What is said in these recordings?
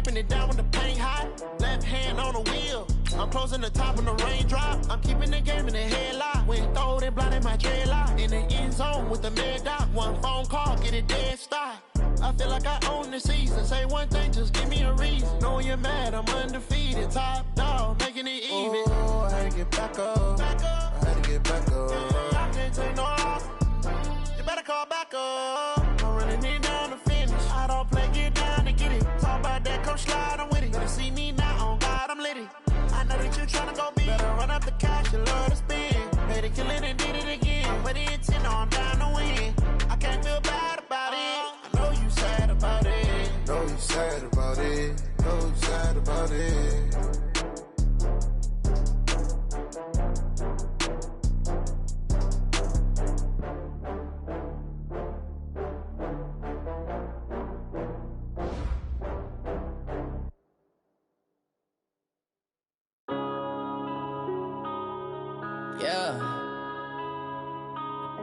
keeping it down when the paint hot. Left hand on the wheel. I'm closing the top when the raindrop. I'm keeping the game in the headlock. When throwed and blinded my dreadlock. In the end zone with the mad dot. One phone call, get it dead stop. I feel like I own the season. Say one thing, just give me a reason. Knowing you're mad, I'm undefeated. Top dog, making it even. Oh, I had to get back up. I had to get back up. I can't take no loss. You better call back up. I'm running it down to finish. I don't play, get down to get it. Talk about that, come slide, I'm with it. Better see me now, on God, I'm litty. I know that you tryna go big. Better run up the cash, you love to spend. Made it, kill it, and did it again. Put the intent on, down to win. I can't feel bad about it. I know you sad about it. Know you sad about it. Know you sad about it. Yeah.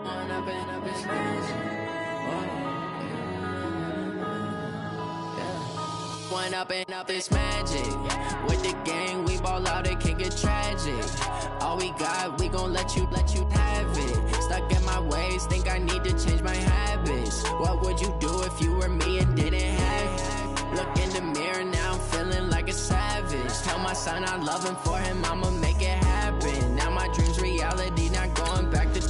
One up and up is magic. With the gang, we ball out, it can get tragic. All we got, we gon' let you have it. Stuck in my ways, think I need to change my habits. What would you do if you were me and didn't have it? Look in the mirror, now I'm feeling like a savage. Tell my son I love him, for him I'ma make it happen. Now my dream's reality, not going back to.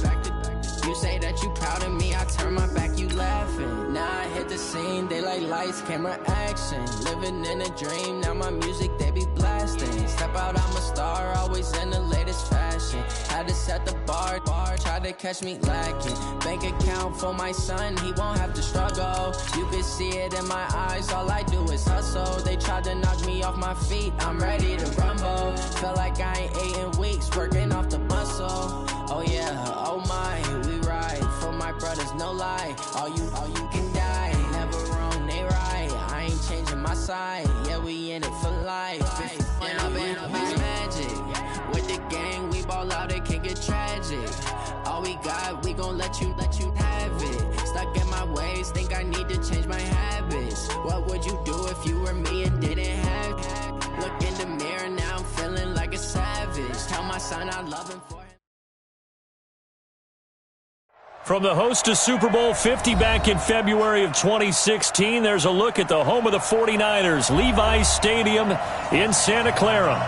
You say that you proud of me, I turn my back, you laughing. Now I hit the scene, they like lights, camera, action. Living in a dream, now my music, they be blasting. Step out, I'm a star, always in the latest fashion. Had to set the bar, try to catch me lacking. Bank account for my son, he won't have to struggle. You can see it in my eyes, all I do is hustle. They tried to knock me off my feet, I'm ready to rumble. Feel like I ain't ate in weeks, working off the muscle. Oh yeah, oh my, we ride for my brothers, no lie. All you can die, never wrong, they right. I ain't changing my side, yeah, we in it for life. When up and up is magic. With the gang, we ball out, it can get tragic. All we got, we gon' let you have it. Stuck in my ways, think I need to change my habits. What would you do if you were me and didn't have it? Look in the mirror, now I'm feeling like a savage. Tell my son I love him for him. From the host to Super Bowl 50 back in February of 2016, there's a look at the home of the 49ers, Levi's Stadium in Santa Clara.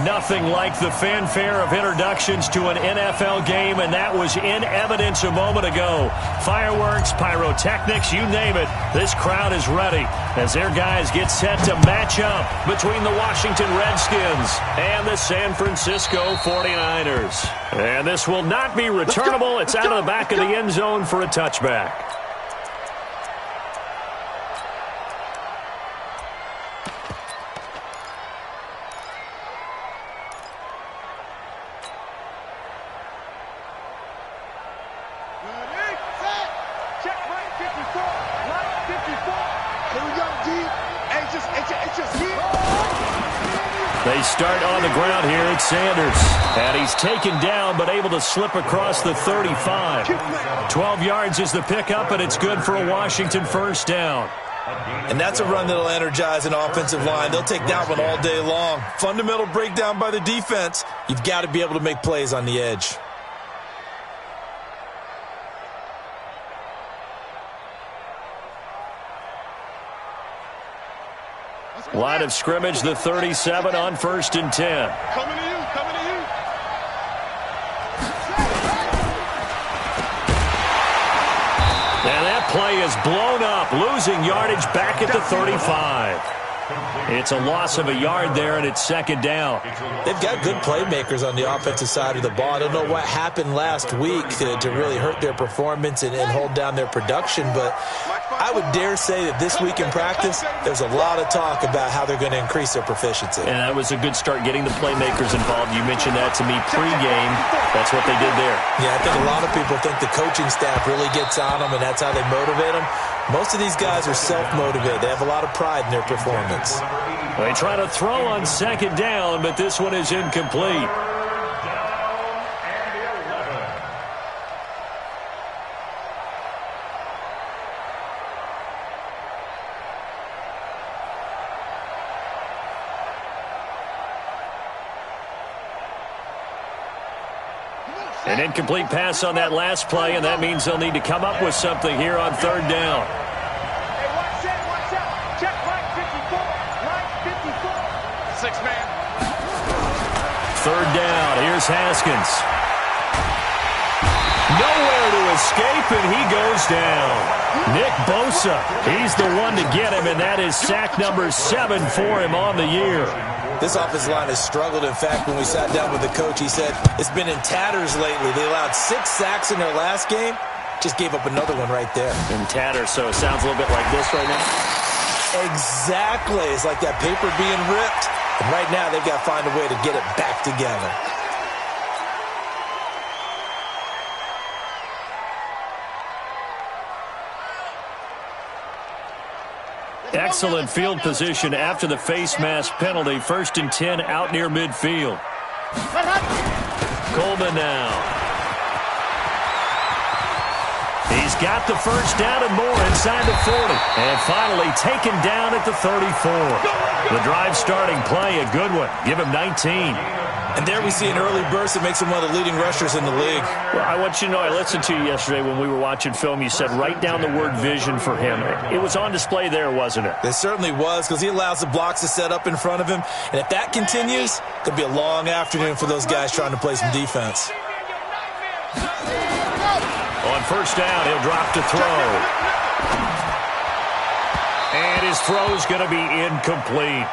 Nothing like the fanfare of introductions to an NFL game, and that was in evidence a moment ago. Fireworks, pyrotechnics, you name it. This crowd is ready as their guys get set to match up between the Washington Redskins and the San Francisco 49ers. And this will not be returnable. It's out of the back of the end zone for a touchback. They start on the ground here at Sanders. And he's taken down but able to slip across the 35. 12 yards is the pickup, and it's good for a Washington first down. And that's a run that'll energize an offensive line. They'll take that one all day long. Fundamental breakdown by the defense. You've got to be able to make plays on the edge. Line of scrimmage, the 37 on 1st and 10. Coming to you, coming to you. And that play is blown up, losing yardage back at the 35. It's a loss of a yard there, and it's second down. They've got good playmakers on the offensive side of the ball. I don't know what happened last week to really hurt their performance and hold down their production, but I would dare say that this week in practice, there's a lot of talk about how they're going to increase their proficiency. And that was a good start getting the playmakers involved. You mentioned that to me pregame. That's what they did there. Yeah, I think a lot of people think the coaching staff really gets on them, and that's how they motivate them. Most of these guys are self-motivated. They have a lot of pride in their performance. They try to throw on second down, but this one is incomplete. An incomplete pass on that last play, and that means they'll need to come up with something here on third down. Hey, watch out. Check right 54. Right 54. 6-man. Third down. Here's Haskins. Nowhere to escape, and he goes down. Nick Bosa, he's the one to get him, and that is sack number 7 for him on the year. This offensive line has struggled. In fact, when we sat down with the coach, he said it's been in tatters lately. They allowed 6 sacks in their last game. Just gave up another one right there. In tatters, so it sounds a little bit like this right now? Exactly. It's like that paper being ripped. And right now, they've got to find a way to get it back together. Excellent field position after the face mask penalty. 1st and 10 out near midfield. Coleman now. He's got the first down and more inside the 40. And finally taken down at the 34. The drive starting play, a good one. Give him 19. And there we see an early burst that makes him one of the leading rushers in the league. Well, I want you to know, I listened to you yesterday when we were watching film. You said write down the word vision for him. It was on display there, wasn't it? It certainly was, because he allows the blocks to set up in front of him. And if that continues, it'll be a long afternoon for those guys trying to play some defense. On first down, he'll drop to throw. And his throw's going to be incomplete.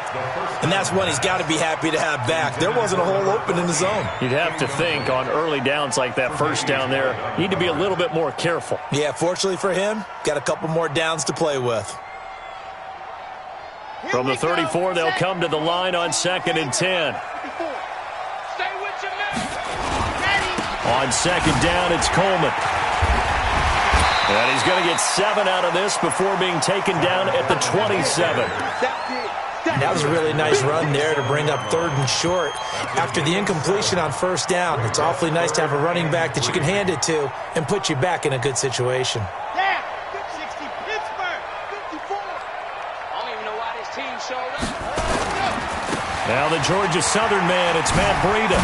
And that's one he's got to be happy to have back. There wasn't a hole open in the zone. You'd have to think on early downs like that first down there, you need to be a little bit more careful. Yeah, fortunately for him, got a couple more downs to play with. From the 34, they'll come to the line on 2nd and 10. On 2nd down, it's Coleman. And he's going to get 7 out of this before being taken down at the 27. That was a really nice run there to bring up 3rd and short. After the incompletion on first down, it's awfully nice to have a running back that you can hand it to and put you back in a good situation. Yeah, 60 Pittsburgh, 54. I don't even know why this team showed up. Now the Georgia Southern man, it's Matt Breida.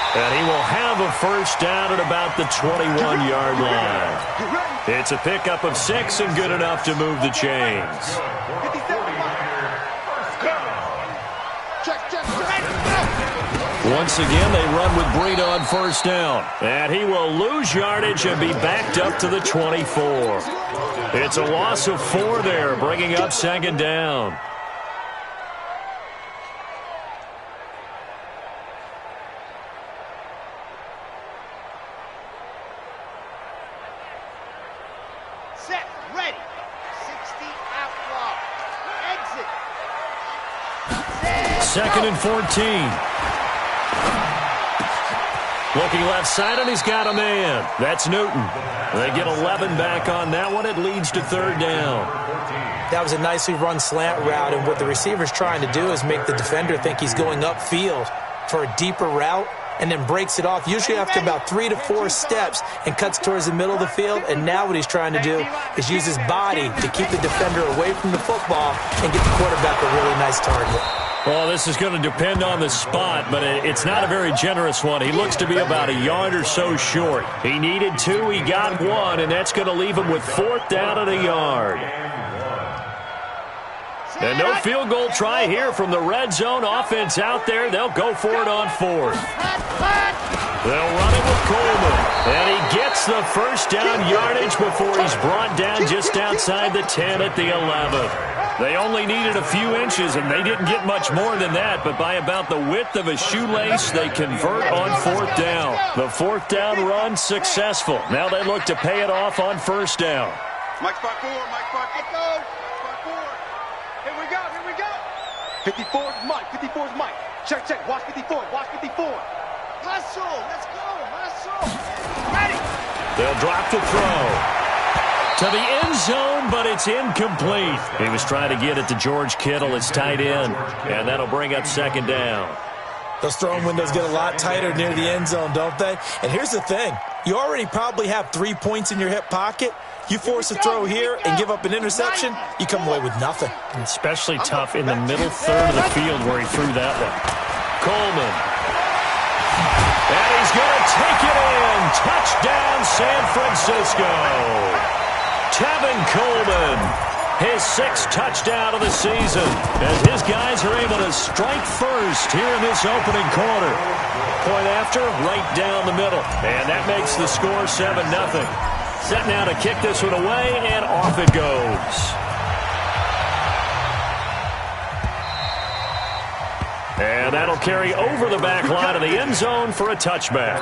And he will have a first down at about the 21-yard line. It's a pickup of 6 and good enough to move the chains. Once again, they run with Breida on first down. And he will lose yardage and be backed up to the 24. It's a loss of 4 there, bringing up 2nd down. Set, ready. 60 out wide. Exit. 2nd and 14. Looking left side, and he's got a man. That's Newton. They get 11 back on that one. It leads to 3rd down. That was a nicely run slant route, and what the receiver's trying to do is make the defender think he's going upfield for a deeper route, and then breaks it off, usually after about 3 to 4 steps, and cuts towards the middle of the field. And now what he's trying to do is use his body to keep the defender away from the football and get the quarterback a really nice target. Well, this is going to depend on the spot, but it's not a very generous one. He looks to be about a yard or so short. He needed 2, he got 1, and that's going to leave him with 4th down at a yard. And no field goal try here from the red zone. Offense out there. They'll go for it on 4th. They'll run it with Coleman. And he gets the first down yardage before he's brought down just outside the 10 at the 11. They only needed a few inches, and they didn't get much more than that. But by about the width of a shoelace, they convert on 4th down. The 4th down run successful. Now they look to pay it off on 1st down. Mike spot 4, Mike spot 4. Spot 4. Here we go, here we go. 54 is Mike, 54 is Mike. Check, check, watch 54, watch 54. Hustle, let's go, hustle. Ready. They'll drop to throw. To the end zone, but it's incomplete. He was trying to get it to George Kittle. It's tight end, and that'll bring up 2nd down. Those throwing windows get a lot tighter near the end zone, don't they? And here's the thing. You already probably have 3 points in your hip pocket. You force a throw here and give up an interception, you come away with nothing. Especially tough in the middle third of the field where he threw that one. Coleman. And he's He's going to take it in. Touchdown, San Francisco. Tevin Coleman, his 6th touchdown of the season, as his guys are able to strike first here in this opening quarter. Point after, right down the middle. And that makes the score 7-0. Set now to kick this one away, and off it goes. And that'll carry over the back line of the end zone for a touchback.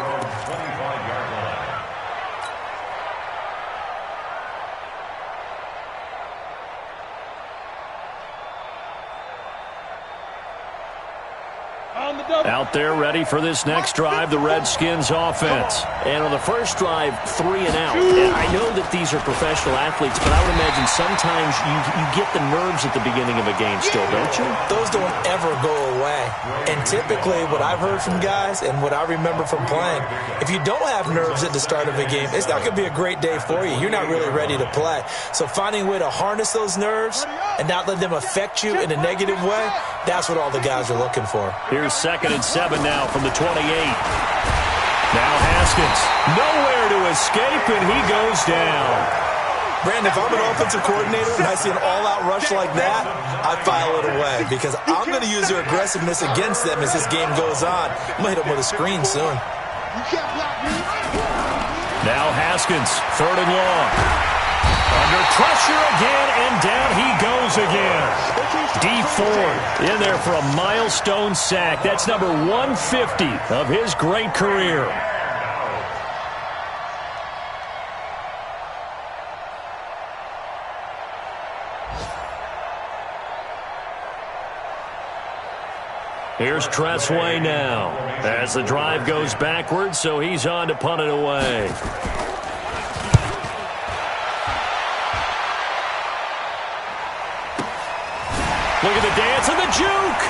Out there ready for this next drive, the Redskins offense. And on the first drive, 3 and out. And I know that these are professional athletes, but I would imagine sometimes you get the nerves at the beginning of a game still, don't you? Those don't ever go away. And typically what I've heard from guys and what I remember from playing, if you don't have nerves at the start of a game, it's not going to be a great day for you. You're not really ready to play. So finding a way to harness those nerves and not let them affect you in a negative way, that's what all the guys are looking for. Here's 2nd and 7 now from the 28. Now Haskins, nowhere to escape, and he goes down. Brandon, if I'm an offensive coordinator and I see an all-out rush like that, I file it away because I'm going to use their aggressiveness against them as this game goes on. I'm going to hit them with a screen soon. Now Haskins, 3rd and long. Under pressure again, and down he goes again. Dee Ford in there for a milestone sack. That's number 150 of his great career. Here's Tressway now as the drive goes backwards, so he's on to punt it away. Look at the dance and the juke.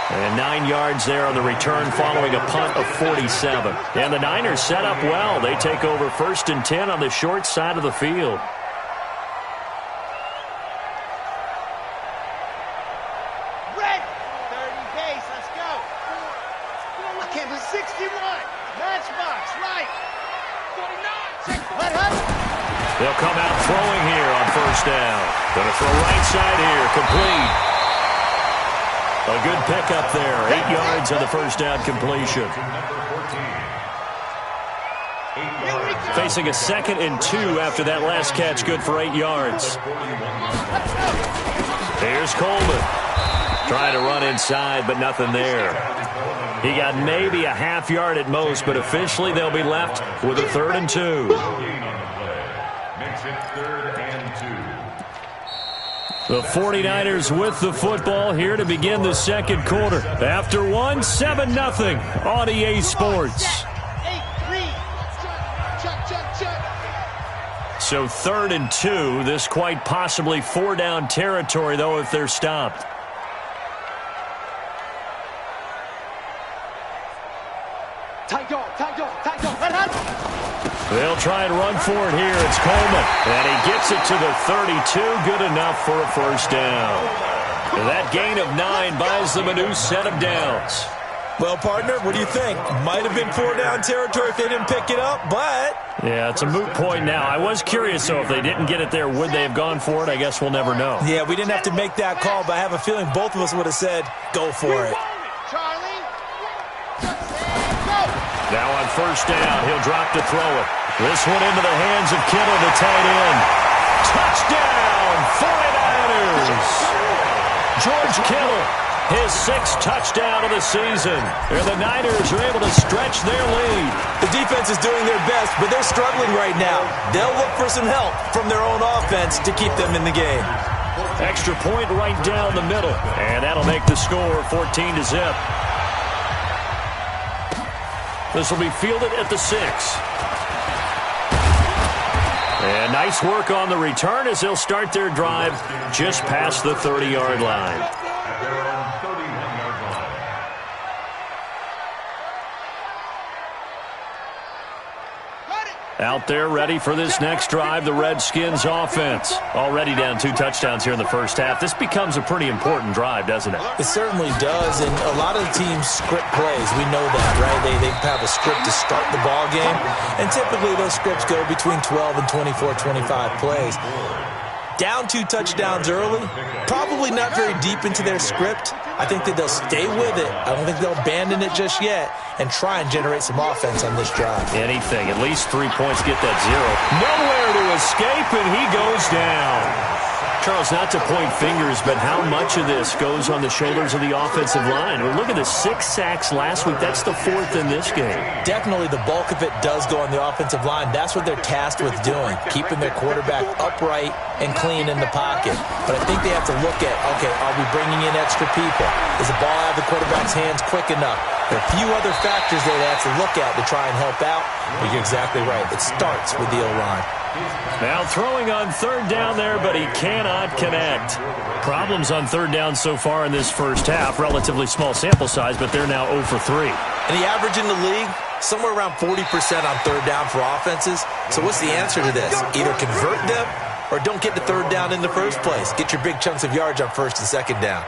And 9 yards there on the return following a punt of 47. And the Niners set up well. They take over 1st and 10 on the short side of the field. Red, 30 base, let's go. I can't do 61. Matchbox, right. They'll come out throwing here on 1st down. Going to throw right side here, complete. A good pickup there, 8 yards on the 1st down completion. Facing a 2nd and 2 after that last catch, good for 8 yards. Here's Coleman. Trying to run inside, but nothing there. He got maybe a half yard at most, but officially they'll be left with a 3rd and 2. The 49ers with the football here to begin the 2nd quarter. After one, 7-0 on EA Sports. So 3rd and 2. This quite possibly 4-down territory, though, if they're stopped. They'll try and run for it here. It's Coleman. And he gets it to the 32. Good enough for a 1st down. And that gain of 9 buys them a new set of downs. Well, partner, what do you think? Might have been 4-down territory if they didn't pick it up, but... Yeah, it's a moot point now. I was curious, though, if they didn't get it there, would they have gone for it? I guess we'll never know. Yeah, we didn't have to make that call, but I have a feeling both of us would have said, go for it. Now on 1st down, he'll drop to throw it. This one into the hands of Kittle, the tight end. Touchdown, 49ers! George Kittle, his 6th touchdown of the season. And the Niners are able to stretch their lead. The defense is doing their best, but they're struggling right now. They'll look for some help from their own offense to keep them in the game. Extra point right down the middle. And that'll make the score 14-0. This will be fielded at the 6. And nice work on the return as they'll start their drive just past the 30-yard line. Out there ready for this next drive, the Redskins offense. Already down 2 touchdowns here in the first half. This becomes a pretty important drive, doesn't it? It certainly does, and a lot of the teams script plays. We know that, right? They have a script to start the ball game, and typically those scripts go between 12 and 24, 25 plays. Down 2 touchdowns early, probably not very deep into their script. I think that they'll stay with it. I don't think they'll abandon it just yet and try and generate some offense on this drive. Anything. At least 3 points, get that 0. Nowhere to escape, and he goes down. Charles, not to point fingers, but how much of this goes on the shoulders of the offensive line? Well, look at the 6 sacks last week. That's the 4th in this game. Definitely the bulk of it does go on the offensive line. That's what they're tasked with doing, keeping their quarterback upright and clean in the pocket. But I think they have to look at, okay, are we bringing in extra people? Is the ball out of the quarterback's hands quick enough? There are a few other factors they have to look at to try and help out. But you're exactly right. It starts with the O-line. Now throwing on 3rd down there, but he cannot connect. Problems on 3rd down so far in this first half. Relatively small sample size, but they're now 0 for 3. And the average in the league, somewhere around 40% on 3rd down for offenses. So what's the answer to this? Either convert them or don't get to 3rd down in the first place. Get your big chunks of yards on 1st and 2nd down.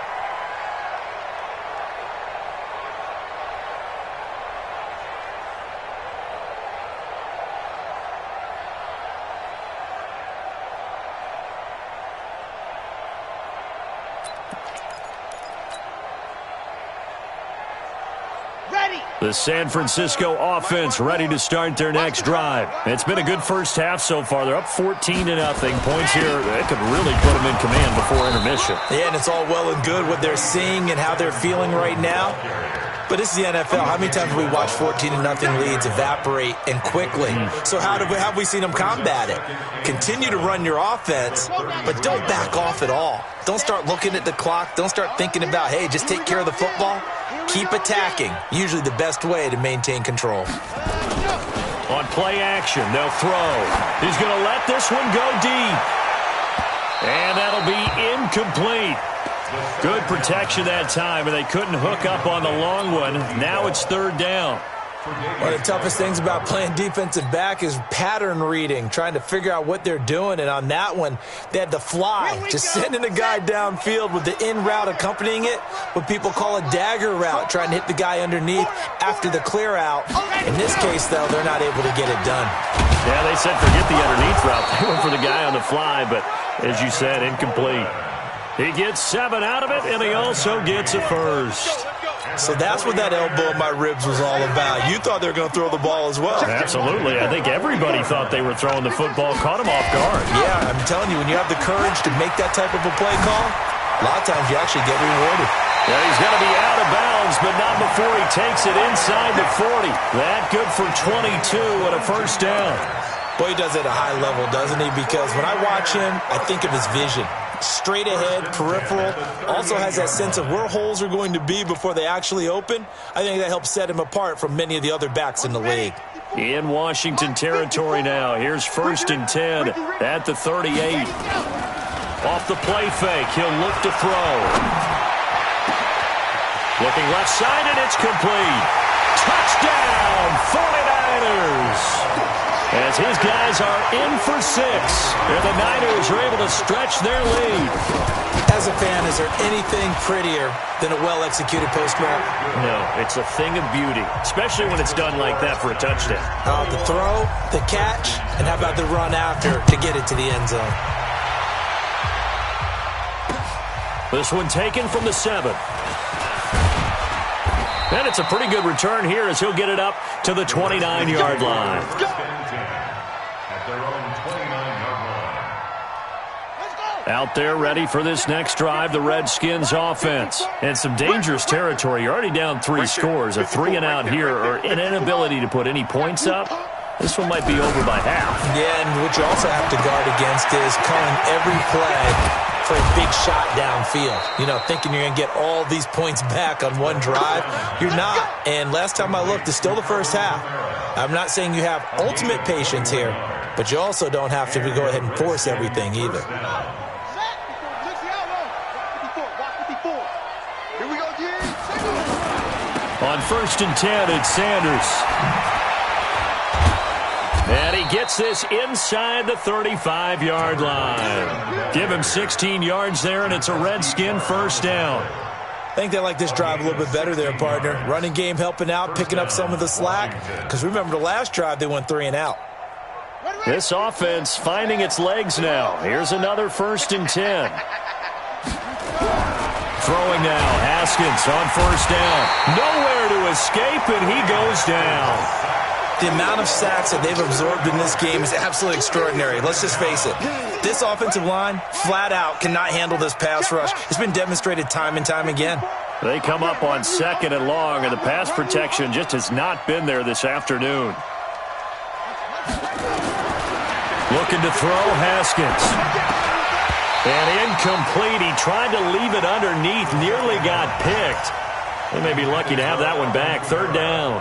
The San Francisco offense ready to start their next drive. It's been a good first half so far. They're up 14-0. Points here that could really put them in command before intermission. Yeah, and it's all well and good what they're seeing and how they're feeling right now. But this is the NFL. How many times have we watched 14-0 leads evaporate and quickly? So how have we seen them combat it? Continue to run your offense, but don't back off at all. Don't start looking at the clock. Don't start thinking about, hey, just take care of the football. Keep attacking. Usually the best way to maintain control. On play action, they'll throw. He's going to let this one go deep. And that'll be incomplete. Good protection that time, and they couldn't hook up on the long one. Now it's 3rd down. One of the toughest things about playing defensive back is pattern reading, trying to figure out what they're doing. And on that one, they had the fly, just sending a guy downfield with the in route accompanying it, what people call a dagger route, trying to hit the guy underneath after the clear out. In this case, though, they're not able to get it done. Yeah, they said forget the underneath route. They went for the guy on the fly, but as you said, incomplete. He gets 7 out of it, and he also gets a first. So that's what that elbow in my ribs was all about. You thought they were going to throw the ball as well. Absolutely. I think everybody thought they were throwing the football, caught him off guard. Yeah, I'm telling you, when you have the courage to make that type of a play call, a lot of times you actually get rewarded. Yeah, he's going to be out of bounds, but not before he takes it inside the 40. That good for 22 and a first down. Boy, he does it at a high level, doesn't he? Because when I watch him, I think of his vision. Straight ahead, peripheral, also has that sense of where holes are going to be before they actually open. I think that helps set him apart from many of the other backs in the league. In Washington territory now. Here's 1st and 10 at the 38. Off the play fake, he'll look to throw. Looking left side, and it's complete. Touchdown, 49ers! As his guys are in for 6, and the Niners are able to stretch their lead. As a fan, is there anything prettier than a well-executed post route? No, it's a thing of beauty, especially when it's done like that for a touchdown. The throw, the catch, and how about the run after to get it to the end zone? This one taken from the 7. And it's a pretty good return here as he'll get it up to the 29-yard line. Out there ready for this next drive, the Redskins offense. And some dangerous territory. You're already down 3 scores. A 3 and out here, or an inability to put any points up. This one might be over by half. Yeah, and what you also have to guard against is calling every play for a big shot downfield. You know, thinking you're going to get all these points back on one drive. You're not. And last time I looked, it's still the first half. I'm not saying you have ultimate patience here, but you also don't have to go ahead and force everything either. On 1st and 10, it's Sanders. And he gets this inside the 35-yard line. Give him 16 yards there, and it's a Redskin first down. I think they like this drive a little bit better there, partner. Running game helping out, picking up some of the slack. Because remember the last drive, they went 3 and out. This offense finding its legs now. Here's another 1st and 10. Throwing now, Haskins on first down. Nowhere to escape, and he goes down. The amount of sacks that they've absorbed in this game is absolutely extraordinary. Let's just face it. This offensive line, flat out, cannot handle this pass rush. It's been demonstrated time and time again. They come up on 2nd and long, and the pass protection just has not been there this afternoon. Looking to throw, Haskins. And incomplete. He tried to leave it underneath, nearly got picked. They may be lucky to have that one back. 3rd down.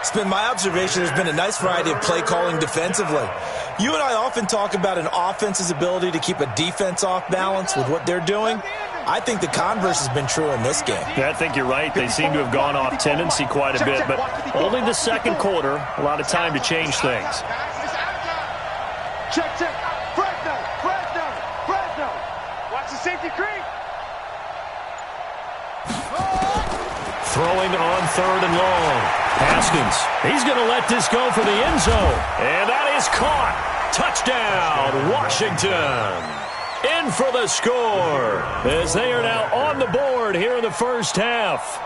It's been my observation there's been a nice variety of play calling defensively. You and I often talk about an offense's ability to keep a defense off balance with what they're doing. I think the converse has been true in this game. Yeah, I think you're right. They seem to have gone off tendency quite a bit, but only the 2nd quarter, a lot of time to change things. Check. Fresno. Watch the safety creep. Throwing on 3rd and long. Haskins, he's going to let this go for the end zone. And that is caught. Touchdown, Washington. In for the score as they are now on the board here in the first half.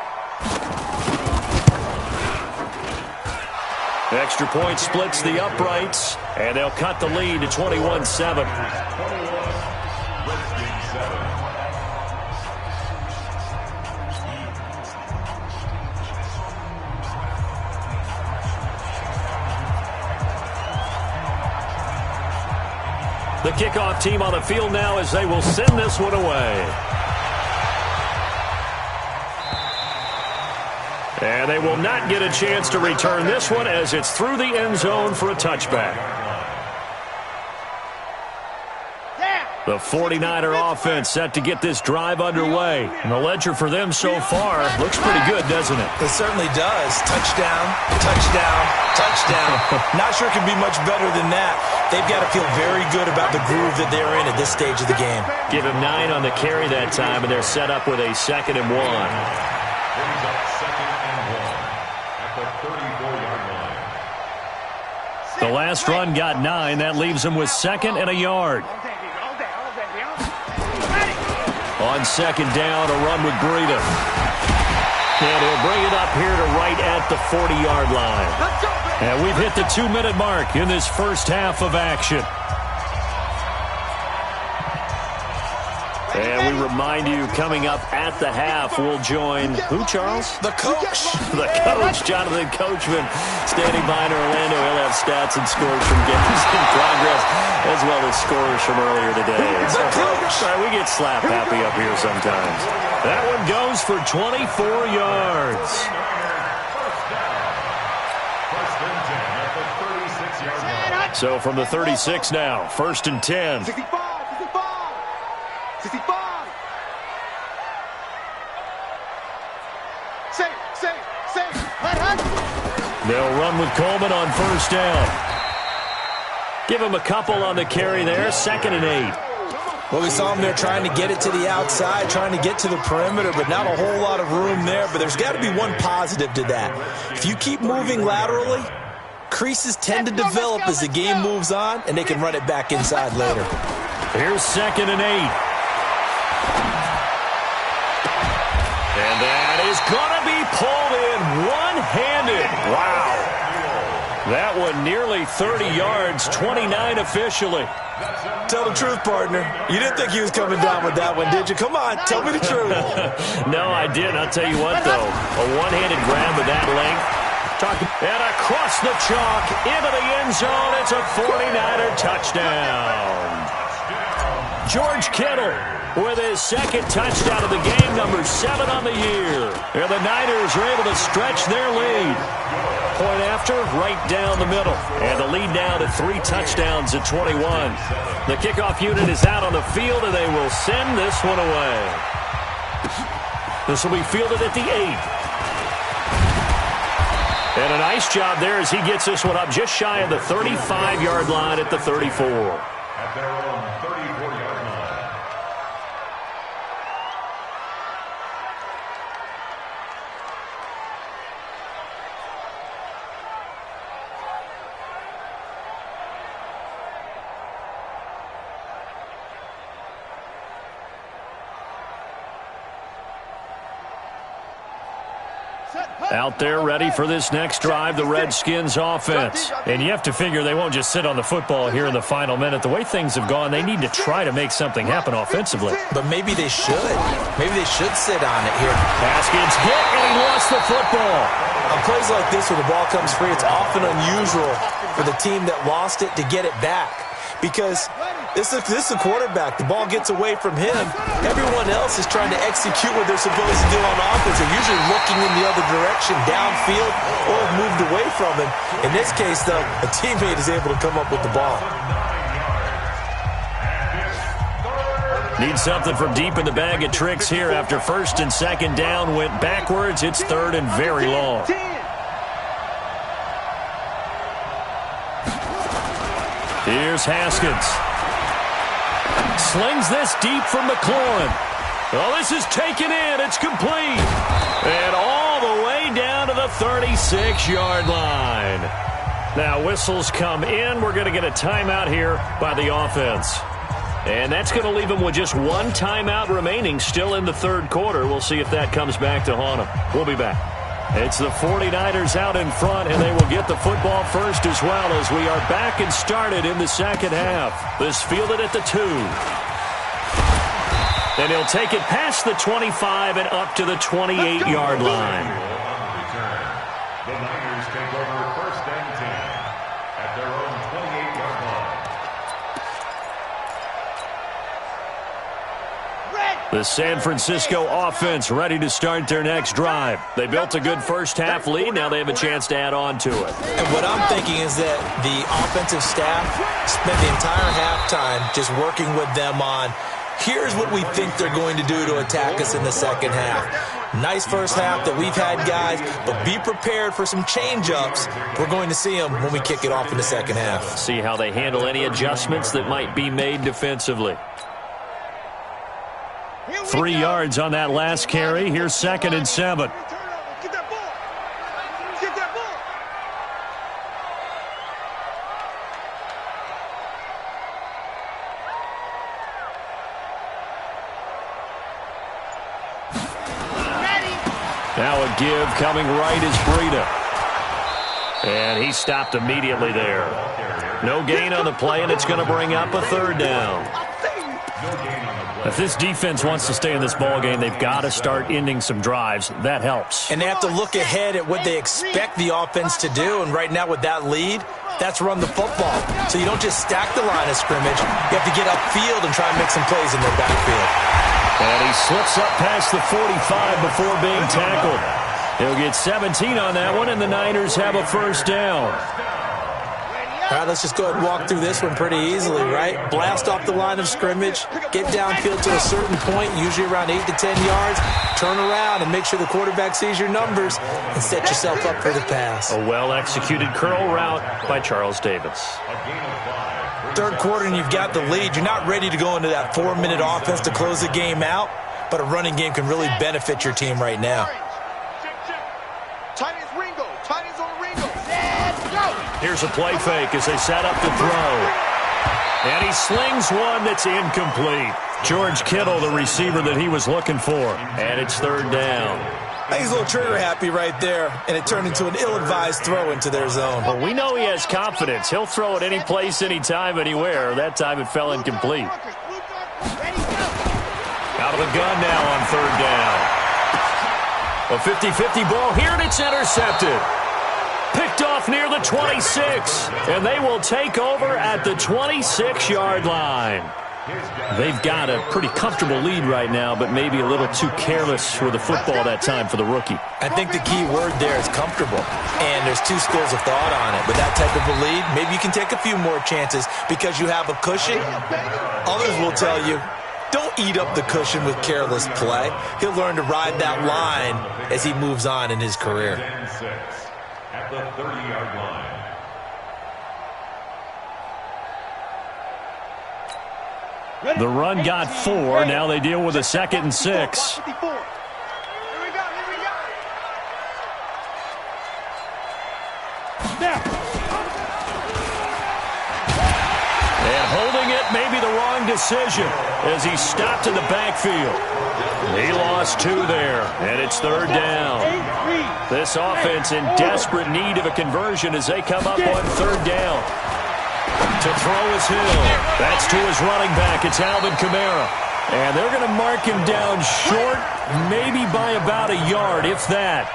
Extra point splits the uprights, and they'll cut the lead to 21-7. The kickoff team on the field now as they will send this one away. And they will not get a chance to return this one as it's through the end zone for a touchback. The 49er offense set to get this drive underway. And the ledger for them so far looks pretty good, doesn't it? It certainly does. Touchdown, touchdown, touchdown. Not sure it can be much better than that. They've got to feel very good about the groove that they're in at this stage of the game. Give him 9 on the carry that time, and they're set up with a 2nd and 1. The last run got 9. That leaves him with 2nd and a yard. On 2nd down, a run with Breida. And he'll bring it up here to right at the 40-yard line. And we've hit the 2-minute mark in this first half of action. And we remind you, coming up at the half, we'll join who, Charles? The coach. The coach, Jonathan Coachman, standing by in Orlando. He'll have stats and scores from games in progress, as well as scores from earlier today. The coach. Sorry, we get slap happy up here sometimes. That one goes for 24 yards. So from the 36 now, 1st and 10. 65. They'll run with Coleman on 1st down. Give him a couple on the carry there. 2nd and 8. Well, we saw him there trying to get it to the outside, trying to get to the perimeter, but not a whole lot of room there. But there's got to be one positive to that. If you keep moving laterally, creases tend to develop as the game moves on, and they can run it back inside later. Here's 2nd and 8. And that is going to be pulled in one-handed. Wow. That one nearly 30 yards, 29 officially. Tell the truth, partner. You didn't think he was coming down with that one, did you? Come on, tell me the truth. No, I didn't. I'll tell you what, though. A one-handed grab of that length. And across the chalk, into the end zone. It's a 49er touchdown. George Kittle with his 2nd touchdown of the game, number 7 on the year. And the Niners are able to stretch their lead. Point after, right down the middle. And the lead now to 3 touchdowns at 21. The kickoff unit is out on the field, and they will send this one away. This will be fielded at the 8. And a nice job there as he gets this one up just shy of the 35-yard line at the 34. At their own 34-yard line. Out there ready for this next drive, the Redskins offense. And you have to figure they won't just sit on the football here in the final minute. The way things have gone, they need to try to make something happen offensively. But maybe they should. Maybe they should sit on it here. Haskins hit, and he lost the football. On plays like this where the ball comes free, it's often unusual for the team that lost it to get it back. Because this is a quarterback. The ball gets away from him. Everyone else is trying to execute what they're supposed to do on offense. They're usually looking in the other direction, downfield, or have moved away from him. In this case, though, a teammate is able to come up with the ball. Need something from deep in the bag of tricks here after first and second down went backwards. It's third and very long. Here's Haskins. Slings this deep from McLaurin. Oh, this is taken in. It's complete. And all the way down to the 36-yard line. Now whistles come in. We're going to get a timeout here by the offense. And that's going to leave them with just one timeout remaining still in the third quarter. We'll see if that comes back to haunt them. We'll be back. It's the 49ers out in front, and they will get the football first as well as we are back and started in the second half. This fielded at the 2. And he'll take it past the 25 and up to the 28-yard line. The Niners take over first and 10 at their own 28-yard line. The San Francisco offense ready to start their next drive. They built a good first-half lead. Now they have a chance to add on to it. And what I'm thinking is that the offensive staff spent the entire halftime just working with them on, here's what we think they're going to do to attack us in the second half. Nice first half that we've had, guys, but be prepared for some change-ups. We're going to see them when we kick it off in the second half. See how they handle any adjustments that might be made defensively. 3 yards on that last carry. Here's second and 7. Get that ball. Get that ball. Now a give coming right is Breida. And he stopped immediately there. No gain on the play, and it's going to bring up a third down. If this defense wants to stay in this ballgame, they've got to start ending some drives. That helps. And they have to look ahead at what they expect the offense to do. And right now with that lead, that's run the football. So you don't just stack the line of scrimmage. You have to get upfield and try and make some plays in their backfield. And he slips up past the 45 before being tackled. He'll get 17 on that one, and the Niners have a first down. All right, let's just go ahead and walk through this one pretty easily, right? Blast off the line of scrimmage, get downfield to a certain point, usually around 8 to 10 yards, turn around and make sure the quarterback sees your numbers and set yourself up for the pass. A well-executed curl route by Charles Davis. Third quarter and you've got the lead. You're not ready to go into that 4-minute offense to close the game out, but a running game can really benefit your team right now. Here's a play fake as they set up the throw. And he slings one that's incomplete. George Kittle, the receiver that he was looking for. And it's third down. I think he's a little trigger happy right there, and it turned into an ill-advised throw into their zone. Well, we know he has confidence. He'll throw it any place, anytime, anywhere. That time it fell incomplete. Out of the gun now on third down. A 50-50 ball here, and it's intercepted. Picked off near the 26, and they will take over at the 26-yard line. They've got a pretty comfortable lead right now, but maybe a little too careless with the football that time for the rookie. I think the key word there is comfortable, and there's two schools of thought on it. With that type of a lead, maybe you can take a few more chances because you have a cushion. Others will tell you, don't eat up the cushion with careless play. He'll learn to ride that line as he moves on in his career. at the 30-yard line. The run got 4. Now they deal with a 2nd and 6. And holding it may be the wrong decision as he stopped in the backfield. He lost 2 there, and it's 3rd down. This offense in desperate need of a conversion as they come up on 3rd down. To throw is Hill. That's to his running back. It's Alvin Kamara. And they're going to mark him down short, maybe by about a yard, if that.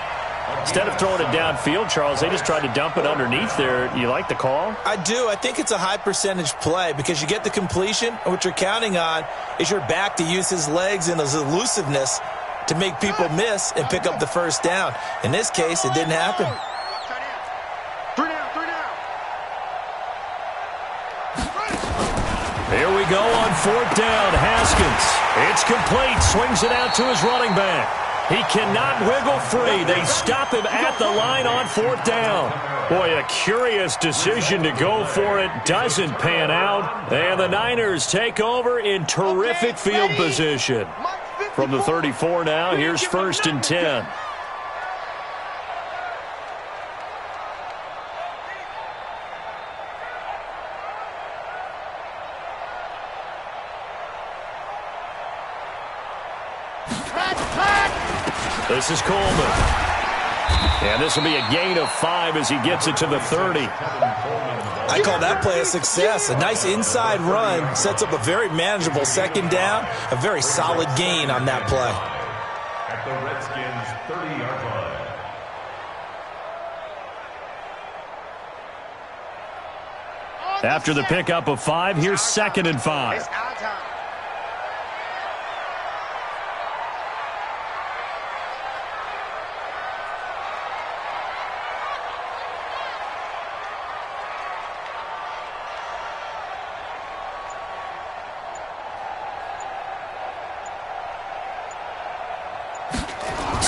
Instead of throwing it downfield, Charles, they just tried to dump it underneath there. You like the call? I do. I think it's a high percentage play because you get the completion, and what you're counting on is your back to use his legs and his elusiveness to make people miss and pick up the 1st down. In this case, it didn't happen. Here we go on 4th down. Haskins. It's complete. Swings it out to his running back. He cannot wiggle free. They stop him at the line on 4th down. Boy, a curious decision to go for it. Doesn't pan out. And the Niners take over in terrific field position. From the 34 now, here's 1st and 10. This is Coleman. And this will be a gain of 5 as he gets it to the 30. I call that play a success. A nice inside run sets up a very manageable 2nd down. A very solid gain on that play. At the Redskins' 30-yard line. After the pickup of 5, here's 2nd and 5.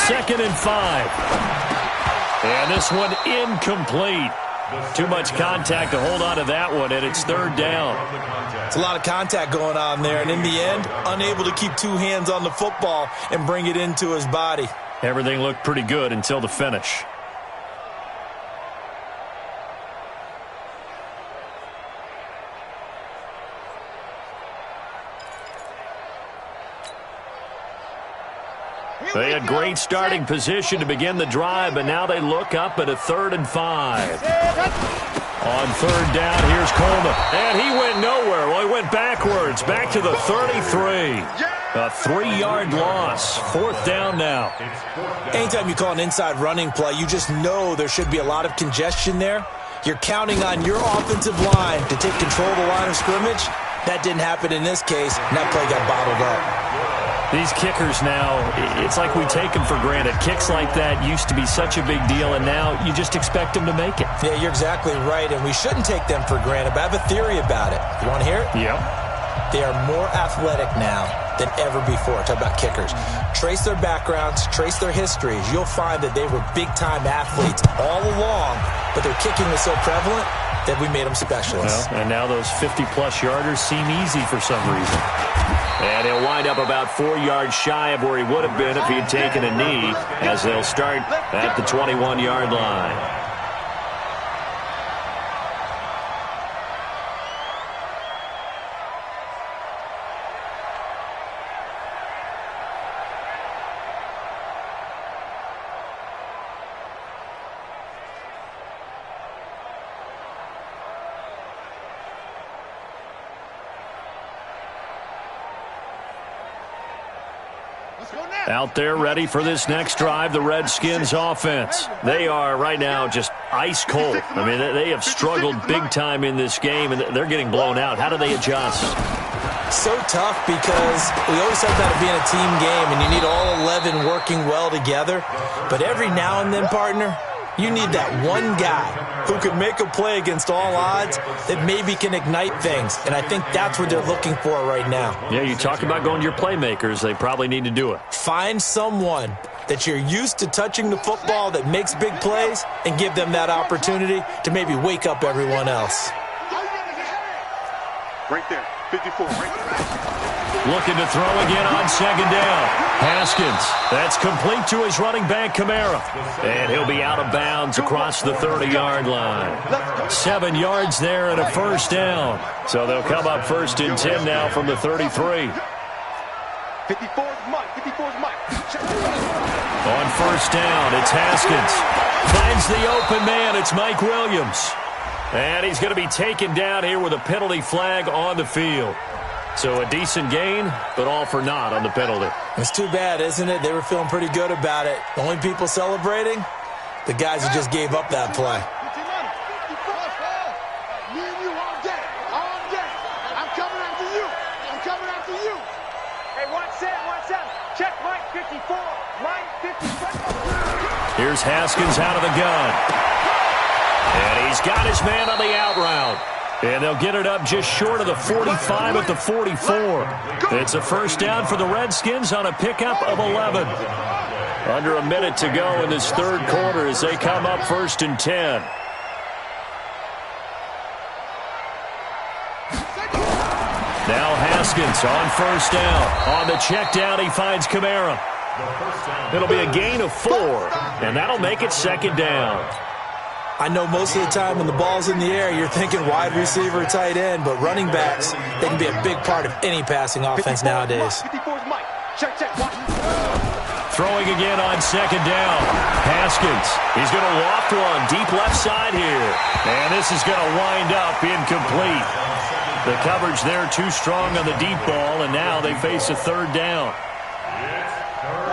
Second and 5. And this one incomplete. Too much contact to hold on to that one, and it's 3rd down. It's a lot of contact going on there, and in the end, unable to keep 2 hands on the football and bring it into his body. Everything looked pretty good until the finish. They had great starting position to begin the drive, but now they look up at a 3rd and 5. On 3rd down, here's Coleman. And he went nowhere. Well, he went backwards, back to the 33. A 3-yard loss. 4th down now. Anytime you call an inside running play, you just know there should be a lot of congestion there. You're counting on your offensive line to take control of the line of scrimmage. That didn't happen in this case, and that play got bottled up. These kickers now, it's like we take them for granted. Kicks like that used to be such a big deal, and now you just expect them to make it. Yeah, you're exactly right, and we shouldn't take them for granted, but I have a theory about it. You want to hear it? Yep. They are more athletic now than ever before. Talk about kickers. Trace their backgrounds, trace their histories. You'll find that they were big-time athletes all along, but their kicking was so prevalent that we made them specialists. Well, and now those 50-plus yarders seem easy for some reason. And he'll wind up about 4 yards shy of where he would have been if he had taken a knee, as they'll start at the 21-yard line. Out there ready for this next drive, the Redskins offense. They are right now just ice cold. I mean, they have struggled big time in this game, and they're getting blown out. How do they adjust? So tough because we always talk about it being a team game, and you need all 11 working well together. But every now and then, partner, you need that one guy who can make a play against all odds that maybe can ignite things. And I think that's what they're looking for right now. Yeah, you talk about going to your playmakers. They probably need to do it. Find someone that you're used to touching the football that makes big plays and give them that opportunity to maybe wake up everyone else. Right there, 54, right there. Looking to throw again on second down. Haskins, that's complete to his running back, Kamara. And he'll be out of bounds across the 30-yard line. 7 yards there and a first down. So they'll come up first and 10 now from the 33. 54's Mike, 54's Mike. On first down, it's Haskins. Finds the open man, it's Mike Williams. And he's going to be taken down here with a penalty flag on the field. So a decent gain, but all for naught on the penalty. It's too bad, isn't it? They were feeling pretty good about it. The only people celebrating, the guys who just gave up that play. Me and you all day. I'm coming after you. I'm coming after you. Hey, 1-7. Check Mike 54. Mike 54. Here's Haskins out of the gun. And he's got his man on the out route. And they'll get it up just short of the 45 at the 44. It's a first down for the Redskins on a pickup of 11. Under a minute to go in this third quarter as they come up first and 10. Now Haskins on first down. On the check down, he finds Kamara. It'll be a gain of 4, and that'll make it second down. I know most of the time when the ball's in the air, you're thinking wide receiver, tight end, but running backs, they can be a big part of any passing offense nowadays. 54's Mike. Check. Watch. Throwing again on second down. Haskins, he's going to loft one deep left side here. And this is going to wind up incomplete. The coverage there too strong on the deep ball, and now they face a third down.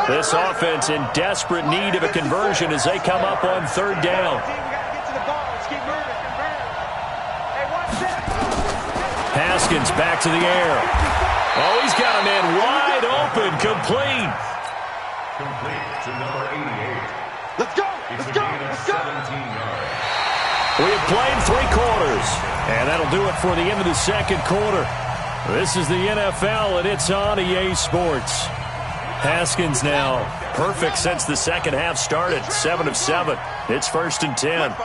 This offense in desperate need of a conversion as they come up on third down. Haskins back to the air. Oh, he's got a man wide open, complete. Complete to number 88. Let's go. We have played 3 quarters, and that'll do it for the end of the second quarter. This is the NFL, and it's on EA Sports. Haskins now perfect since the second half started, 7 of 7. It's first and 10. Mike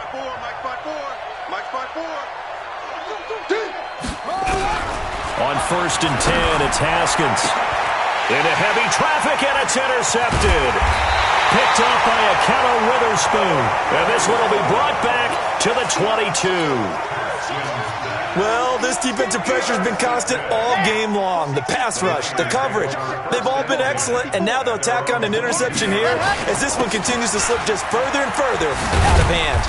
5-4. On first and 10, it's Haskins. Into heavy traffic, and it's intercepted. Picked off by Akello Witherspoon. And this one will be brought back to the 22. Well, this defensive pressure has been constant all game long. The pass rush, the coverage, they've all been excellent, and now they'll tack on an interception here as this one continues to slip just further and further out of hand.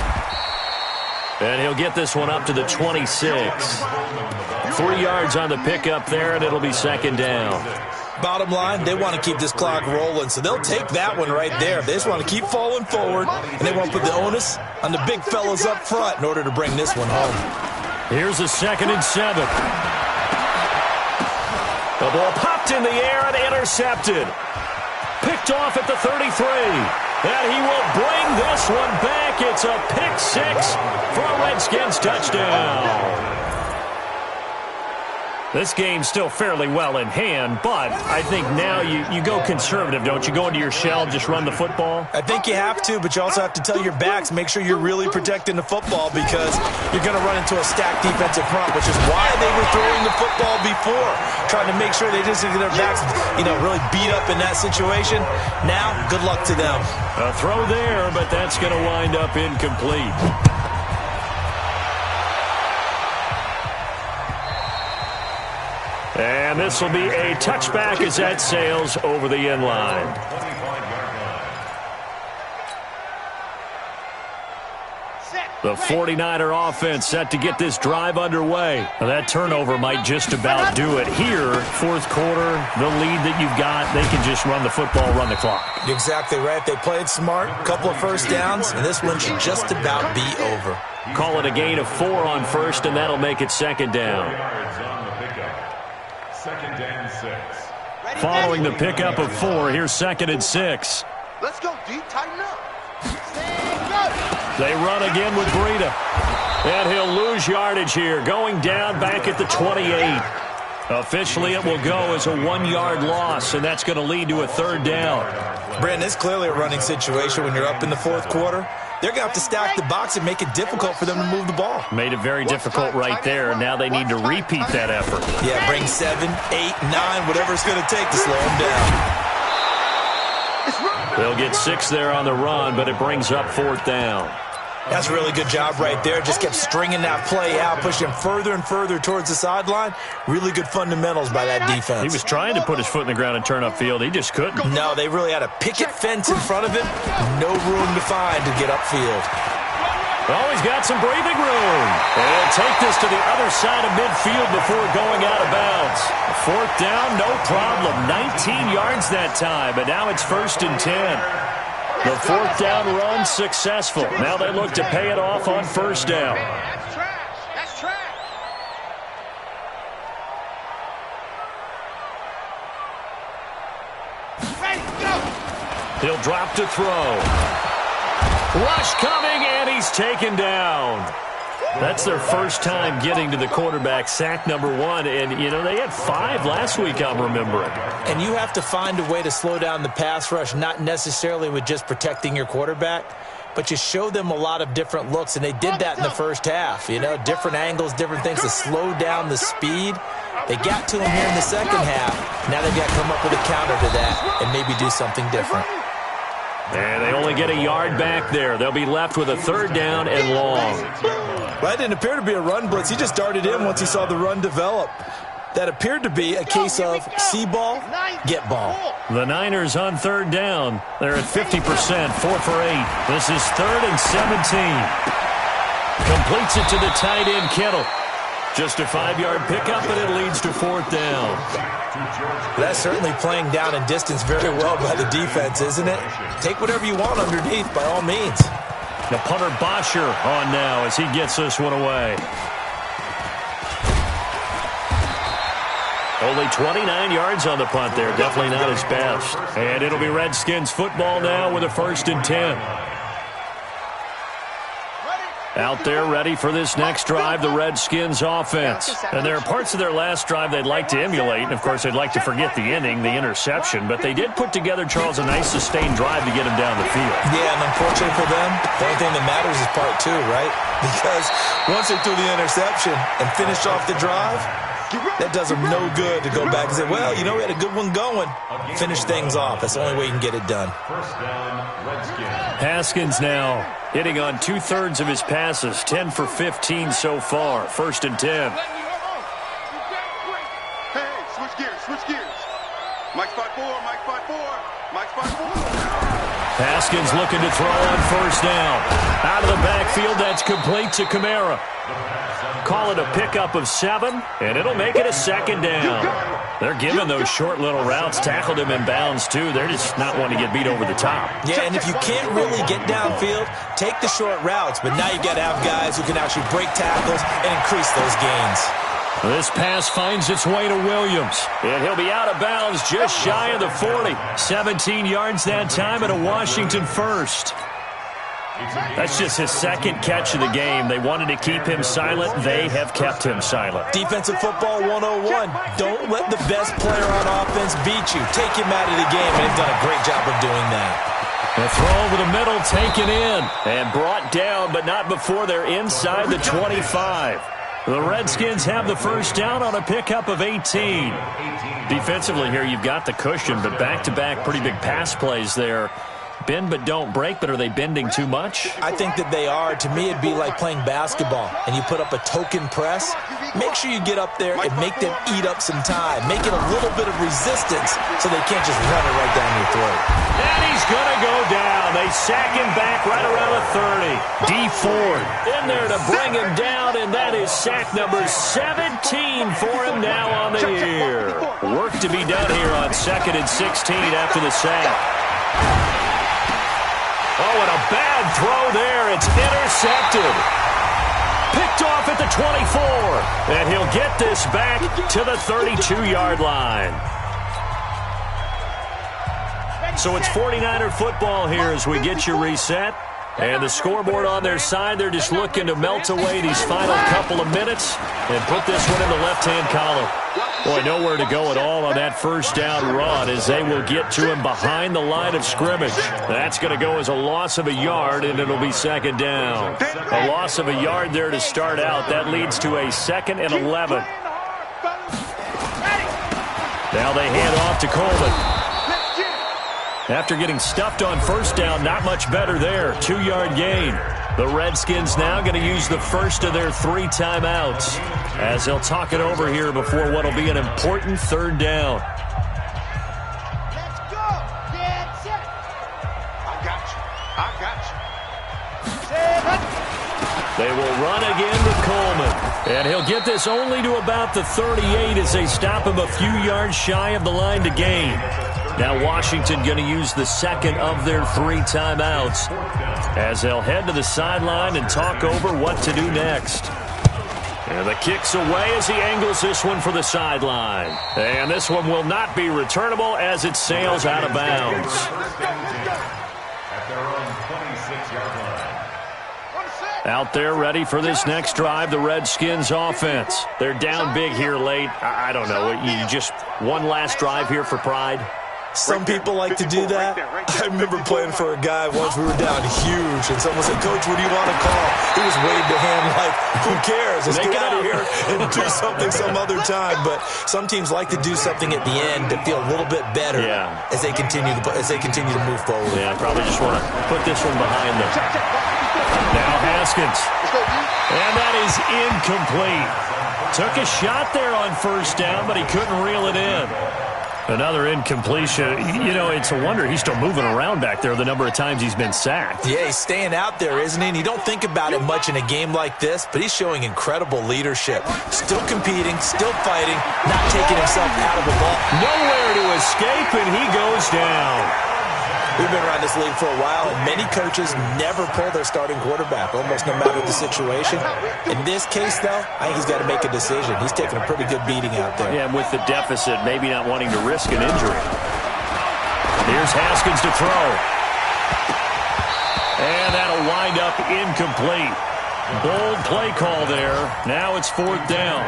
And he'll get this one up to the 26. 3 yards on the pickup there, and it'll be second down. Bottom line, they want to keep this clock rolling, so they'll take that one right there. They just want to keep falling forward, and they want to put the onus on the big fellas up front in order to bring this one home. Here's a second and 7. The ball popped in the air and intercepted. Picked off at the 33. And he will bring this one back. It's a pick-6 for a Redskins touchdown. This game's still fairly well in hand, but I think now you go conservative, don't you? Go into your shell, just run the football? I think you have to, but you also have to tell your backs, make sure you're really protecting the football because you're going to run into a stacked defensive front, which is why they were throwing the football before, trying to make sure they just get their backs, really beat up in that situation. Now, good luck to them. A throw there, but that's going to wind up incomplete. And this will be a touchback as that sails over the end line. The 49er offense set to get this drive underway. Now that turnover might just about do it. Here, fourth quarter, the lead that you've got, they can just run the football, run the clock. You're exactly right. They played smart, a couple of first downs, and this one should just about be over. Call it a gain of 4 on first, and that'll make it second down. Second and 6. Following the pickup of 4, here's second and 6. Let's go, D. Tighten up. They run again with Breida. And he'll lose yardage here, going down back at the 28. Officially, it will go as a 1-yard loss, and that's going to lead to a third down. Brandon, it's clearly a running situation when you're up in the fourth quarter. They're going to have to stack the box and make it difficult for them to move the ball. Made it very difficult right there. Now they need to repeat that effort. Yeah, bring 7, 8, 9, whatever it's going to take to slow them down. They'll get 6 there on the run, but it brings up fourth down. That's a really good job right there. Just kept stringing that play out, pushing him further and further towards the sideline. Really good fundamentals by that defense. He was trying to put his foot in the ground and turn upfield. He just couldn't. No, they really had a picket fence in front of him. No room to find to get upfield. Oh, he's got some breathing room. And he'll take this to the other side of midfield before going out of bounds. Fourth down, no problem. 19 yards that time, but now it's 1st and 10. The fourth down run successful. Now they look to pay it off on 1st down. That's trash. That's trash. Ready, go. He'll drop to throw. Rush coming, and he's taken down. That's their first time getting to the quarterback, sack number 1. And, you know, they had 5 last week, I'm remembering. And you have to find a way to slow down the pass rush, not necessarily with just protecting your quarterback, but you show them a lot of different looks, and they did that in the first half. You know, different angles, different things to slow down the speed. They got to him here in the second half. Now they've got to come up with a counter to that and maybe do something different. And they only get a yard back there. They'll be left with a 3rd down and long. Well, that didn't appear to be a run blitz. He just darted in once he saw the run develop. That appeared to be a case of see ball, get ball. The Niners on 3rd down. They're at 50%, 4 for 8. This is 3rd and 17. Completes it to the tight end, Kittle. Just a 5-yard pickup, and it leads to 4th down. That's certainly playing down in distance very well by the defense, isn't it? Take whatever you want underneath, by all means. The punter Bosher on now as he gets this one away. Only 29 yards on the punt there. Definitely not his best. And it'll be Redskins football now with a 1st and 10. Out there ready for this next drive, the Redskins offense. And there are parts of their last drive they'd like to emulate. And, of course, they'd like to forget the inning, the interception. But they did put together, Charles, a nice sustained drive to get him down the field. Yeah, and unfortunately for them, the only thing that matters is part 2, right? Because once they threw the interception and finished off the drive, that does them no good to go back and say, well, you know, we had a good one going. Finish things off. That's the only way you can get it done. Haskins now hitting on 2/3 of his passes, 10 for 15 so far. 1st and 10. Hey, switch gears, switch gears. Mike 5-4, Mike 5-4, Mike 5-4. Haskins looking to throw on 1st down. Out of the backfield, that's complete to Kamara. Call it a pickup of 7, and it'll make it a 2nd down. They're giving those short little routes. Tackled him in bounds, too. They're just not wanting to get beat over the top. Yeah, and if you can't really get downfield, take the short routes. But now you've got to have guys who can actually break tackles and increase those gains. This pass finds its way to Williams, and he'll be out of bounds just shy of the 40. 17 yards that time and a Washington 1st. That's just his 2nd catch of the game. They wanted to keep him silent. They have kept him silent. Defensive football 101. Don't let the best player on offense beat you. Take him out of the game, and they've done a great job of doing that. The throw over the middle taken in and brought down, but not before they're inside the 25. The Redskins have the 1st down on a pickup of 18. Defensively here, you've got the cushion, but back-to-back pretty big pass plays there. Bend but don't break, but are they bending too much? I think that they are. To me, it'd be like playing basketball, and you put up a token press. Make sure you get up there and make them eat up some time. Make it a little bit of resistance so they can't just run it right down your throat. And he's going to go down. They sack him back right around the 30. D Ford in there to bring him down, and that is sack number 17 for him now on the year. Work to be done here on 2nd and 16 after the sack. Oh, and a bad throw there. It's intercepted. Picked off at the 24. And he'll get this back to the 32-yard line. So it's 49er football here as we get you reset. And the scoreboard on their side, they're just looking to melt away these final couple of minutes and put this one in the left-hand column. Boy, nowhere to go at all on that first down run as they will get to him behind the line of scrimmage. That's going to go as a loss of a yard, and it'll be second down. A loss of a yard there to start out. That leads to a 2nd and 11. Now they hand off to Coleman. After getting stuffed on first down, not much better there. 2-yard gain. The Redskins now going to use the first of their 3 timeouts as they'll talk it over here before what will be an important 3rd down. Let's go. Get set. I got you. They will run again with Coleman. And he'll get this only to about the 38 as they stop him a few yards shy of the line to gain. Now Washington going to use the 2nd of their 3 timeouts as they'll head to the sideline and talk over what to do next. And the kick's away as he angles this one for the sideline. And this one will not be returnable as it sails out of bounds. At their own 26-yard line. Out there ready for this next drive, the Redskins offense. They're down big here late. I don't know. You just one last drive here for pride? Some people like to do that. I remember playing for a guy once. We were down huge, and someone said, "Coach, what do you want to call?" He was waving to him like, "Who cares? Let's get out of here and do something some other time." But some teams like to do something at the end to feel a little bit better as they continue to move forward. Yeah, probably just want to put this one behind them. Now Haskins, and that is incomplete. Took a shot there on first down, but he couldn't reel it in. Another incompletion. You know, it's a wonder he's still moving around back there the number of times he's been sacked. Yeah, he's staying out there, isn't he? And you don't think about it much in a game like this, but he's showing incredible leadership. Still competing, still fighting, not taking himself out of the ball. Nowhere to escape, and he goes down. We've been around this league for a while, and many coaches never pull their starting quarterback, almost no matter the situation. In this case, though, I think he's got to make a decision. He's taking a pretty good beating out there. Yeah, and with the deficit, maybe not wanting to risk an injury. Here's Haskins to throw. And that'll wind up incomplete. Bold play call there. Now it's 4th down.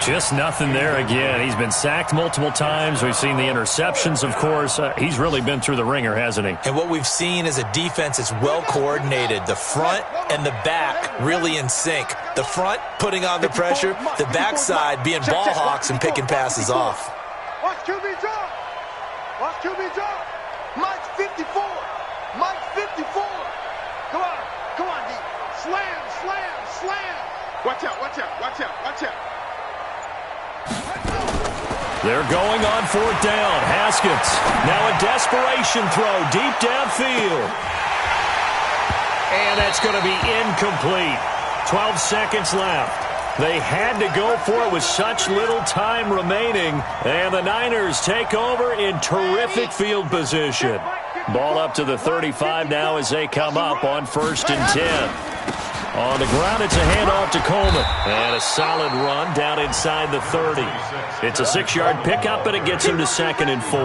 Just nothing there again. He's been sacked multiple times. We've seen the interceptions, of course. He's really been through the ringer, hasn't he? And what we've seen is a defense that's well coordinated. The front and the back really in sync. The front putting on the pressure. The backside being ball hawks and picking passes off. Watch QB drop. Watch QB drop. Mike 54. Mike 54. Come on, D. Slam. Watch out. They're going on 4th down. Haskins. Now a desperation throw deep downfield. And that's going to be incomplete. 12 seconds left. They had to go for it with such little time remaining. And the Niners take over in terrific field position. Ball up to the 35 now as they come up on 1st and 10. On the ground, it's a handoff to Coleman. And a solid run down inside the 30. It's a 6-yard pickup, and it gets him to 2nd and 4.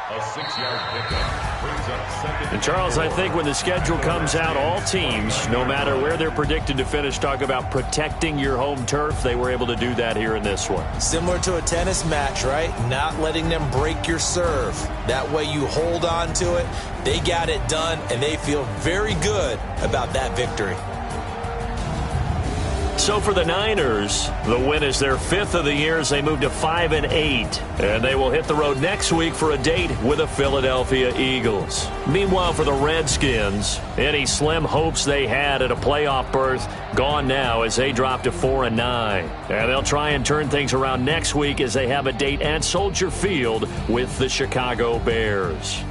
A 6-yard pickup brings up 2nd. And Charles, I think when the schedule comes out, all teams, no matter where they're predicted to finish, talk about protecting your home turf. They were able to do that here in this one. Similar to a tennis match, right? Not letting them break your serve. That way you hold on to it. They got it done, and they feel very good about that victory. So for the Niners, the win is their 5th of the year as they move to 5-8. And they will hit the road next week for a date with the Philadelphia Eagles. Meanwhile, for the Redskins, any slim hopes they had at a playoff berth gone now as they drop to 4-9. And they'll try and turn things around next week as they have a date at Soldier Field with the Chicago Bears.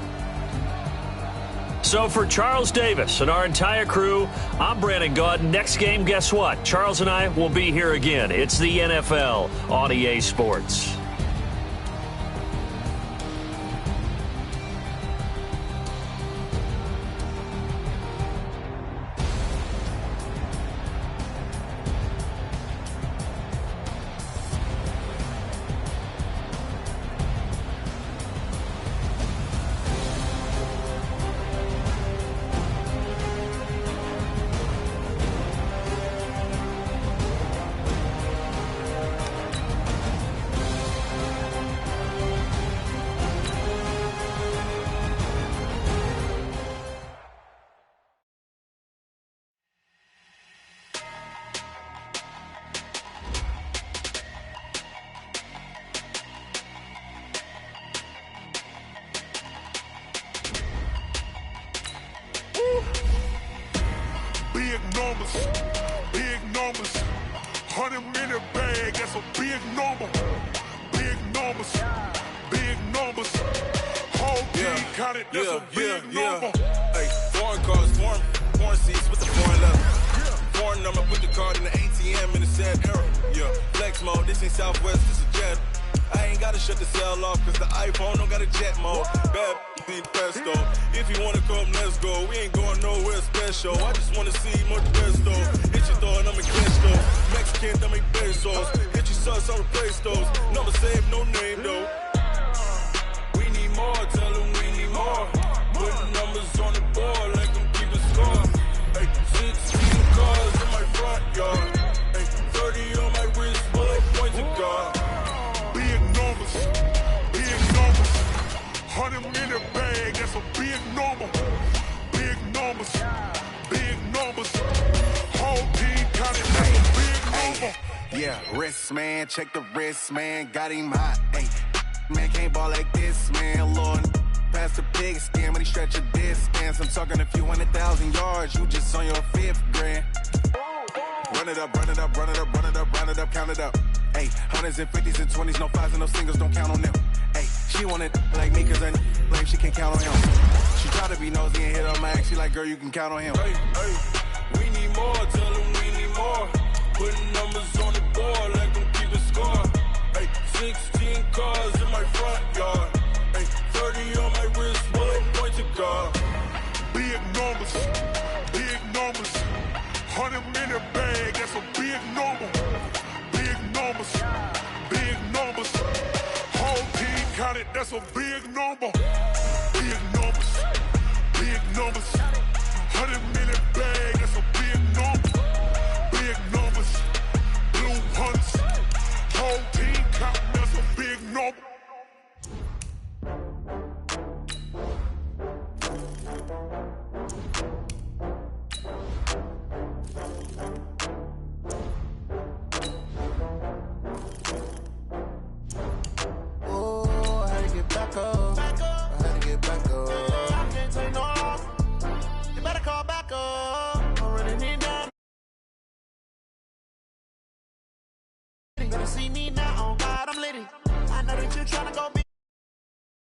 So for Charles Davis and our entire crew, I'm Brandon Gaudin. Next game, guess what? Charles and I will be here again. It's the NFL on EA Sports. numbers, big numbers. 100-minute bag, that's a big number. Big numbers, big numbers. Whole team counted, that's a big number. Hey, foreign cars, foreign seats with the foreign leather. Foreign number, put the card in the ATM in the sad era. Yeah, flex mode, this ain't Southwest, this is Jet. I ain't gotta shut the cell off, cause the iPhone don't got a jet mode. Bad be presto. If you wanna come, let's go. We ain't going nowhere special. I just wanna see more presto. Hit your door and I'ma catch those. Mexican, dame pesos. Hit your sus, I'll replace those. Number saved, no name though. We need more, tell them we need more. Putting numbers on the board, like them keeping score. Hey, 16 cars in my front yard. Hey, 30 on my wrist, bullet points of God. Big numbers, big numbers. 100-minute bag, that's a big number. Big numbers, big numbers. Whole team counted, that's a big number. Yeah, wrist man, check the wrist man, got him hot. Hey, man can't ball like this, man. Lord, past the pig skin when he stretch a distance. I'm talking a few 100,000 yards, you just on your 5th grand. Run it up, run it up, run it up, run it up, run it up, count it up. Hey, 100s and 50s and 20s, no 5s and no singles, don't count on them. Hey, she want it like me cause I blame she can't count on him. She try to be nosy and hit on my ex, she like, girl, you can count on him. Hey, we need more, tell them we need more. Putting numbers on the board like them keeping score. Hey, 16 cars in my front yard. Hey, 30 on my wrist, bullet points of God. Big numbers, big numbers. 100-minute bag, that's a big number. Big numbers, big numbers. Whole team counted, that's a big number. Big numbers, big numbers. 100-minute bag, that's a big number. Big numbers, blue hunts. Whole team counting, that's a big number. I had to get back up.